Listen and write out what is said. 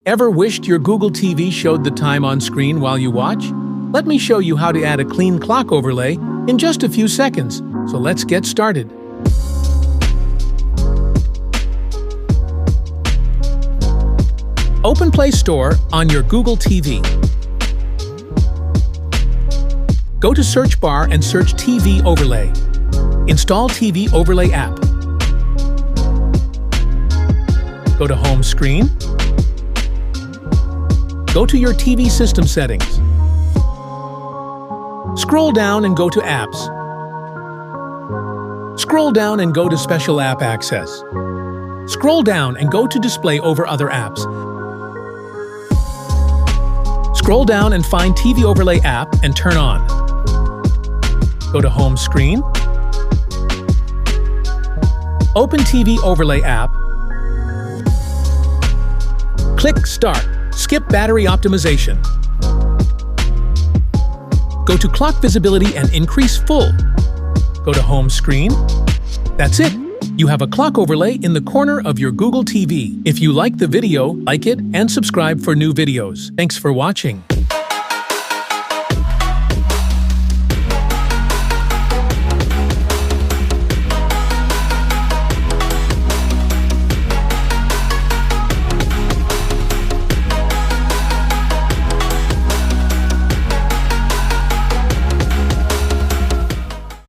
Ever wished your Google TV showed the time on screen while you watch? Let me show you how to add a clean clock overlay in just a few seconds. So let's get started. Open Play Store on your Google TV. Go to Search Bar and search TV Overlay. Install TV Overlay app. Go to Home Screen. Go to your TV system settings. Scroll down and go to Apps. Scroll down and go to Special App Access. Scroll down and go to Display over other apps. Scroll down and find TV Overlay app and turn on. Go to Home Screen. Open TV Overlay app. Click Start. Skip battery optimization. Go to Clock Visibility and increase Full. Go to Home Screen. That's it. You have a clock overlay in the corner of your Google TV. If you like the video, like it and subscribe for new videos. Thanks for watching.